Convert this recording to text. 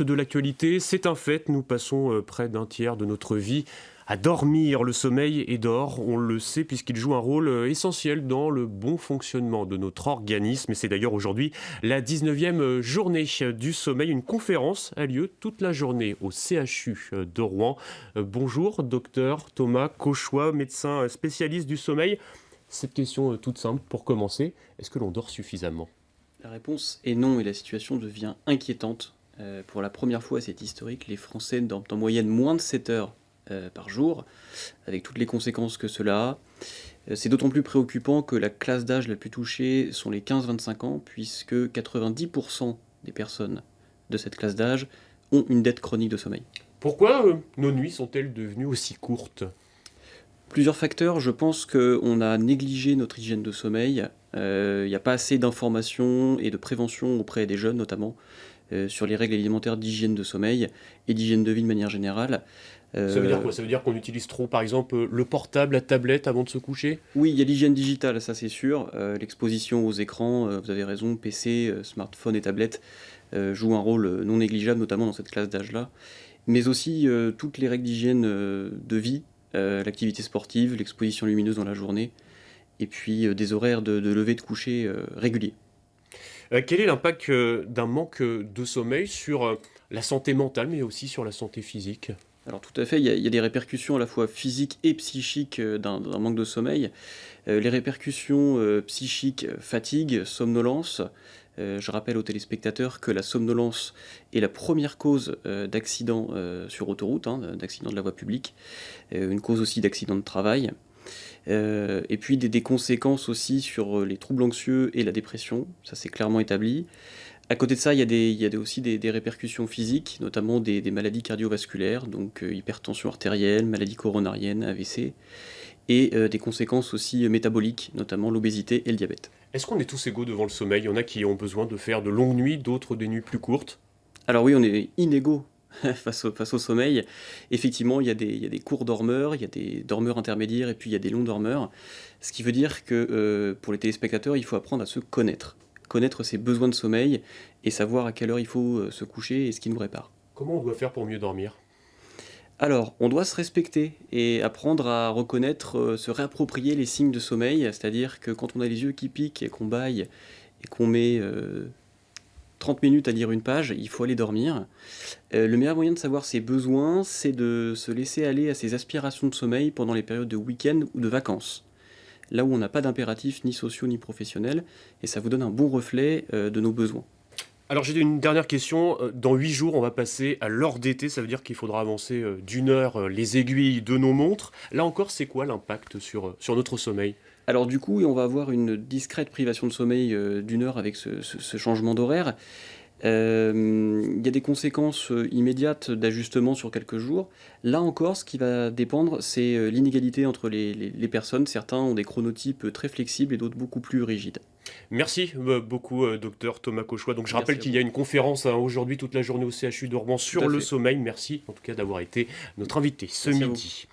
De l'actualité, c'est un fait, nous passons près d'un tiers de notre vie à dormir. Le sommeil est d'or, on le sait, puisqu'il joue un rôle essentiel dans le bon fonctionnement de notre organisme. Et c'est d'ailleurs aujourd'hui la 19e journée du sommeil. Une conférence a lieu toute la journée au CHU de Rouen. Bonjour, docteur Thomas Cauchois, médecin spécialiste du sommeil. Cette question toute simple pour commencer, est-ce que l'on dort suffisamment ? La réponse est non et la situation devient inquiétante. Pour la première fois, c'est historique, les Français dorment en moyenne moins de 7 heures par jour, avec toutes les conséquences que cela a. C'est d'autant plus préoccupant que la classe d'âge la plus touchée sont les 15-25 ans, puisque 90% des personnes de cette classe d'âge ont une dette chronique de sommeil. Pourquoi nos nuits sont-elles devenues aussi courtes ? Plusieurs facteurs, je pense qu'on a négligé notre hygiène de sommeil. Il n'y a pas assez d'informations et de prévention auprès des jeunes notamment sur les règles élémentaires d'hygiène de sommeil et d'hygiène de vie de manière générale. Ça veut dire quoi ? Ça veut dire qu'on utilise trop, par exemple, le portable, la tablette avant de se coucher ? Oui, il y a l'hygiène digitale, ça c'est sûr. L'exposition aux écrans, vous avez raison, PC, smartphone et tablette jouent un rôle non négligeable, notamment dans cette classe d'âge-là. Mais aussi toutes les règles d'hygiène de vie, l'activité sportive, l'exposition lumineuse dans la journée, et puis des horaires de lever de coucher réguliers. Quel est l'impact d'un manque de sommeil sur la santé mentale, mais aussi sur la santé physique ? Alors tout à fait, il y a des répercussions à la fois physiques et psychiques d'un manque de sommeil. Les répercussions psychiques, fatigue, somnolence. Je rappelle aux téléspectateurs que la somnolence est la première cause d'accident sur autoroute, d'accident de la voie publique, une cause aussi d'accident de travail. Et puis des conséquences aussi sur les troubles anxieux et la dépression, ça c'est clairement établi. À côté de ça, il y a aussi des répercussions physiques, notamment des maladies cardiovasculaires, donc hypertension artérielle, maladie coronarienne, AVC, et des conséquences aussi métaboliques, notamment l'obésité et le diabète. Est-ce qu'on est tous égaux devant le sommeil ? Il y en a qui ont besoin de faire de longues nuits, d'autres des nuits plus courtes. Alors oui, on est inégaux face au sommeil. Effectivement, il y a des courts dormeurs, il y a des dormeurs intermédiaires et puis il y a des longs dormeurs. Ce qui veut dire que pour les téléspectateurs, il faut apprendre à se connaître ses besoins de sommeil et savoir à quelle heure il faut se coucher et ce qui nous répare. Comment on doit faire pour mieux dormir ? Alors, on doit se respecter et apprendre à reconnaître, se réapproprier les signes de sommeil, c'est-à-dire que quand on a les yeux qui piquent et qu'on bâille et qu'on met 30 minutes à lire une page, il faut aller dormir. Le meilleur moyen de savoir ses besoins, c'est de se laisser aller à ses aspirations de sommeil pendant les périodes de week-end ou de vacances. Là où on n'a pas d'impératifs ni sociaux ni professionnels, et ça vous donne un bon reflet de nos besoins. Alors j'ai une dernière question. Dans 8 jours, on va passer à l'heure d'été. Ça veut dire qu'il faudra avancer d'une heure les aiguilles de nos montres. Là encore, c'est quoi l'impact sur notre sommeil ? Alors du coup, on va avoir une discrète privation de sommeil d'une heure avec ce changement d'horaire. Il y a des conséquences immédiates d'ajustement sur quelques jours. Là encore, ce qui va dépendre, c'est l'inégalité entre les personnes. Certains ont des chronotypes très flexibles et d'autres beaucoup plus rigides. Merci beaucoup, docteur Thomas Cauchois. Donc je Merci rappelle à qu'il vous. y a une conférence aujourd'hui toute la journée au CHU de Rouen sur à le fait. sommeil. Merci en tout cas d'avoir été notre invité ce Merci à vous. midi.